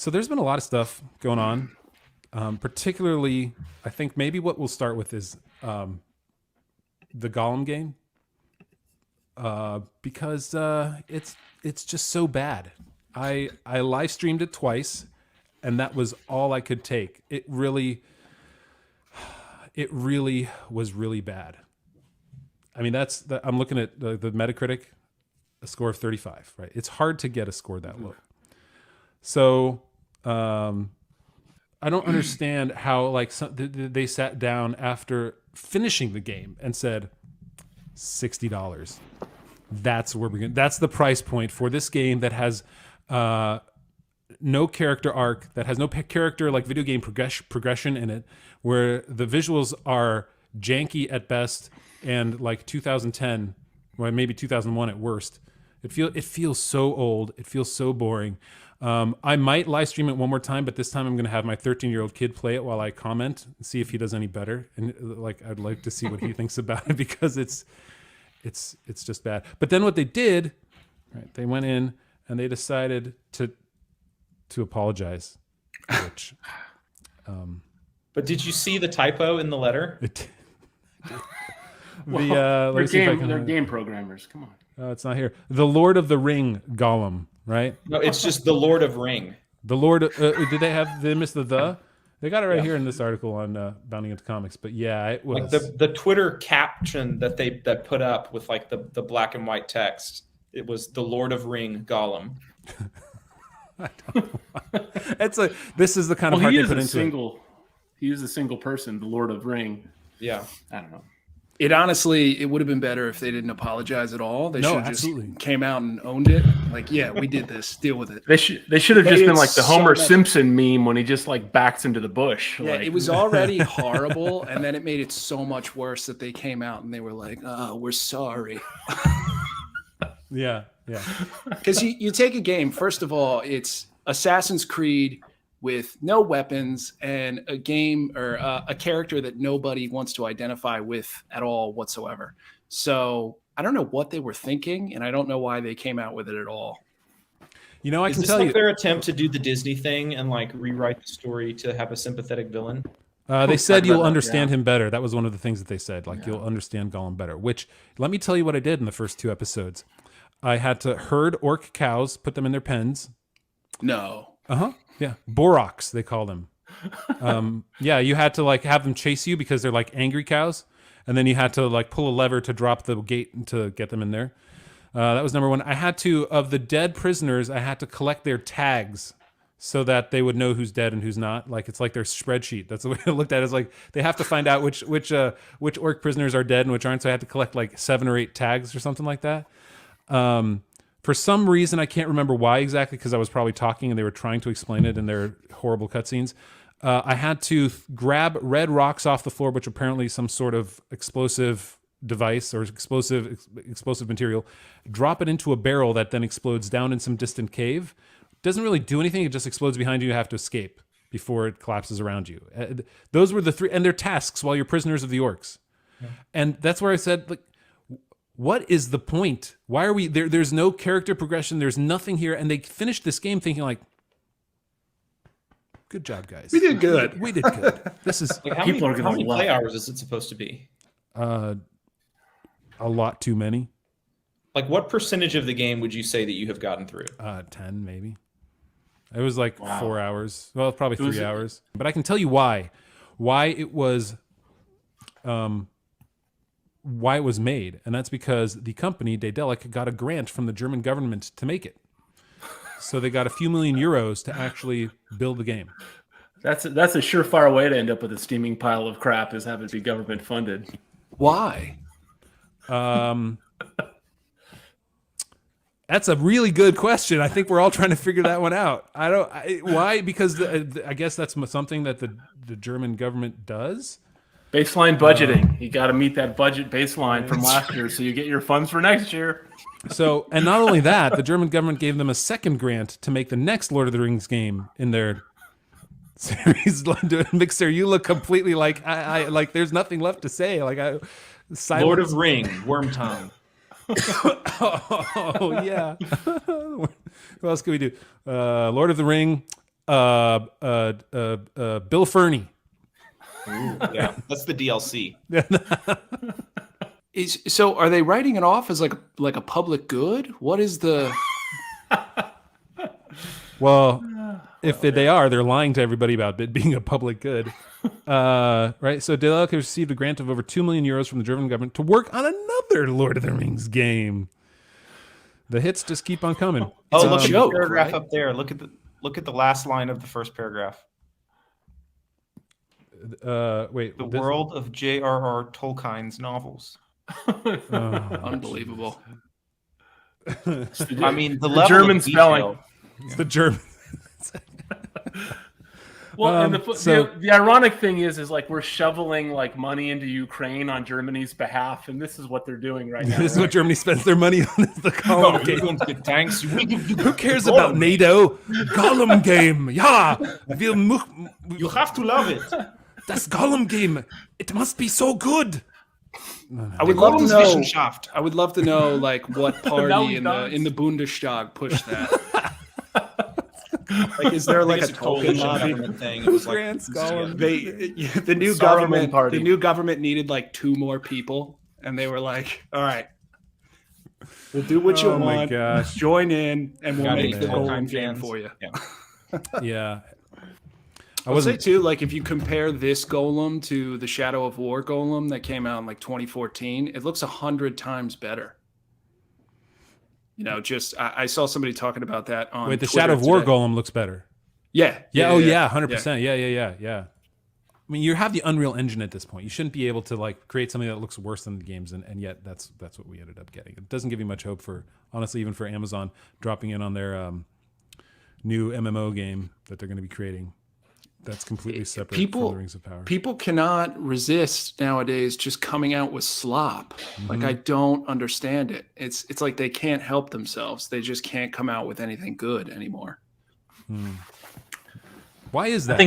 So there's been a lot of stuff going on. Particularly, I think maybe what we'll start with is the Gollum game, because it's just so bad. I live streamed it twice, and that was all I could take. It really was really bad. I mean, I'm looking at the Metacritic, a score of 35. Right, it's hard to get a score that low. So I don't understand how like they sat down after finishing the game and said $60. That's where that's the price point for this game that has no character arc, that has no character like video game progression in it, where the visuals are janky at best and like 2010, or maybe 2001 at worst. It feels so old. It feels so boring. I might live stream it one more time, but this time I'm going to have my 13-year-old kid play it while I comment and see if he does any better. And like, I'd like to see what he thinks about it, because it's just bad. But then what they did, right? They went in and they decided to apologize. Which, but did you see the typo in the letter? They're game programmers. Come on. It's not here. The Lord of the Ring Gollum, right? No, it's just the Lord of Ring. The Lord. Did they miss the? They got it right here in this article on Bounding into Comics. But yeah, it was like the Twitter caption that they put up with like the black and white text. It was the Lord of Ring Gollum. It's like, this is the kind of heart they put into it. He is a single person, the Lord of Ring. Yeah, I don't know. It would have been better if they didn't apologize at all. They should have just came out and owned it. Like, yeah, we did this. Deal with it. They should have just been like the Homer Simpson meme when he just like backs into the bush. Yeah, like. It was already horrible, and then it made it so much worse that they came out and they were like, "Oh, we're sorry." Yeah. Because you take a game. First of all, it's Assassin's Creed with no weapons and a game or a character that nobody wants to identify with at all whatsoever. So I don't know what they were thinking, and I don't know why they came out with it at all. You know, I can tell like you their attempt to do the Disney thing and like rewrite the story to have a sympathetic villain. They said you'll understand him better. That was one of the things that they said. Like, you'll understand Gollum better. Which, let me tell you what I did in the first 2 episodes. I had to herd orc cows, put them in their pens. No. Yeah, Boroks, they call them. Yeah, you had to like have them chase you because they're like angry cows, and then you had to like pull a lever to drop the gate to get them in there. That was number one. I had to, of the dead prisoners, I had to collect their tags so that they would know who's dead and who's not. Like, it's like their spreadsheet. That's the way I looked at it. It's like they have to find out which orc prisoners are dead and which aren't. So I had to collect like 7 or 8 tags or something like that. For some reason, I can't remember why exactly, because I was probably talking and they were trying to explain it in their horrible cutscenes. I had to grab red rocks off the floor, which apparently some sort of explosive device or explosive material, drop it into a barrel that then explodes down in some distant cave. Doesn't really do anything. It just explodes behind you. You have to escape before it collapses around you. Those were the 3, and they're tasks while you're prisoners of the orcs. Yeah. And that's where I said, like, what is the point? Why are we there? There's no character progression. There's nothing here. And they finished this game thinking like, good job, guys. We did good. We did good. This is like, how many play hours is it supposed to be? A lot too many. Like, what percentage of the game would you say that you have gotten through? 10 maybe. It was like 4 hours. Well, probably 3 hours. But I can tell you why. Why it was made, and that's because the company Daedalic got a grant from the German government to make it. So they got a few million euros to actually build the game. That's a surefire way to end up with a steaming pile of crap, is having it be government funded. Why? That's a really good question. I think we're all trying to figure that one out. Why? Because I guess that's something that the German government does. Baseline budgeting. You got to meet that budget baseline from last year so you get your funds for next year. So, and not only that, the German government gave them a second grant to make the next Lord of the Rings game in their series. Mixer, you look completely like I like. There's nothing left to say. Like silence. Lord of Ring, Wormtongue. Oh yeah. What else can we do? Lord of the Ring. Bill Ferny. Ooh, yeah, that's the DLC. So are they writing it off as like a public good? What is the Well, if they are, they're lying to everybody about it being a public good. Right? So Daedalic has received a grant of over 2 million euros from the German government to work on another Lord of the Rings game. The hits just keep on coming. Oh, a look at joke, the paragraph right? up there. Look at the last line of the first paragraph. Wait. The world of J.R.R. Tolkien's novels. unbelievable? I mean, the The level German of spelling. detail. It's the German. Well, and so- the ironic thing is like we're shoveling like money into Ukraine on Germany's behalf, and this is what they're doing right now. This is what Germany spends their money on. Is the No, Gollum you game. don't get tanks. Who cares about NATO? Gollum game. Yeah. You have to love it. Das Gollum game. It must be so good. I would love to know. Wissenschaft. I would love to know like what Now party he in does. the Bundestag pushed that. Like, is there like a It's Tolkien coalition lobby? government thing. It was like grants Gollum? The new Saruman government party. the new government needed like 2 more people, and they were like, "All right, we'll do what you Oh my want. gosh. Join in, and we'll Gotta make be the Tolkien Gollum game fans. for you." Yeah. Yeah. I I would say wasn't. too, like if you compare this Golem to the Shadow of War Golem that came out in like 2014, it looks 100 times better. You know, just I saw somebody talking about that on Wait, the Twitter Shadow of War today. Golem looks better. Yeah. Yeah. Oh yeah. 100%. Yeah. I mean, you have the Unreal Engine at this point. You shouldn't be able to like create something that looks worse than the games, and yet that's what we ended up getting. It doesn't give you much hope for, honestly, even for Amazon dropping in on their new MMO game that they're going to be creating. That's completely separate from the Rings of Power. People cannot resist nowadays just coming out with slop. Like I don't understand it. It's like they can't help themselves. They just can't come out with anything good anymore. Why is that?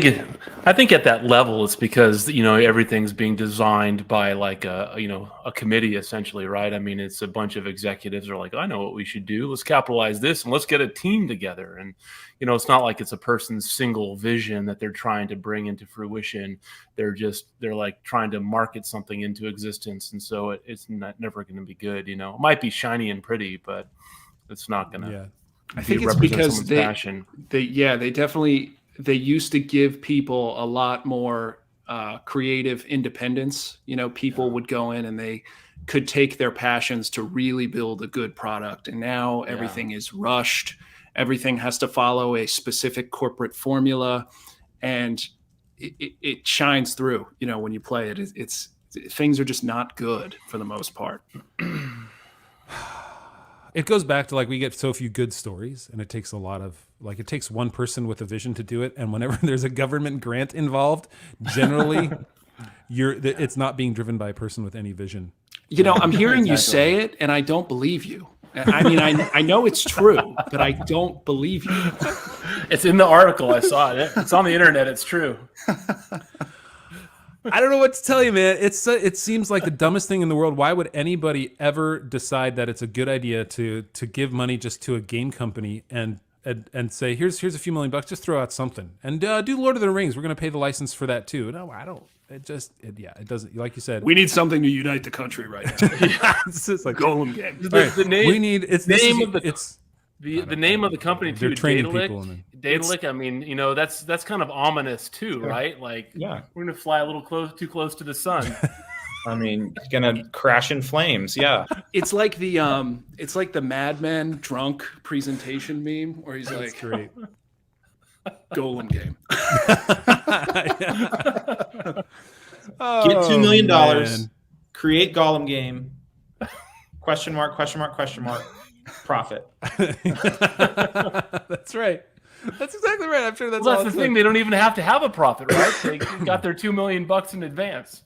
I think at that level, it's because everything's being designed by like a committee essentially, right? I mean, it's a bunch of executives are like, I know what we should do. Let's capitalize this and let's get a team together. And it's not like it's a person's single vision that they're trying to bring into fruition. They're like trying to market something into existence, and so it's never going to be good. It might be shiny and pretty, but it's not going to. Yeah. I think it's because passion. They used to give people a lot more creative independence. People would go in and they could take their passions to really build a good product. And now everything is rushed. Everything has to follow a specific corporate formula, and it shines through. When you play it, it's things are just not good for the most part. It goes back to like we get so few good stories, and it takes a lot of it takes one person with a vision to do it, and whenever there's a government grant involved, generally it's not being driven by a person with any vision. I'm hearing you say it, and I don't believe you. I mean, I know it's true, but I don't believe you. It's in the article. I saw it. It's on the internet. It's true. I don't know what to tell you, man. It seems like the dumbest thing in the world. Why would anybody ever decide that it's a good idea to give money just to a game company and say here's a few $1,000,000, just throw out something and do Lord of the Rings. We're going to pay the license for that too. No, I don't. It doesn't. Like you said, We need something to unite the country right now. it's just like Golem game. The name. we need. It's name this is- of the- it's The name of the company too, They're training people in Daedalic. I mean, that's kind of ominous too, right? Like, Yeah. we're gonna fly a little too close to the sun. I mean, it's gonna crash in flames. Yeah. It's like the Mad Men drunk presentation meme where he's like, great. Golem game. Get $2 million. man. Create Gollum game. Question mark? Profit. That's right. That's exactly right. I'm sure that's Well, all that's the it thing. took. They don't even have to have a profit, right? They got their $2 million in advance.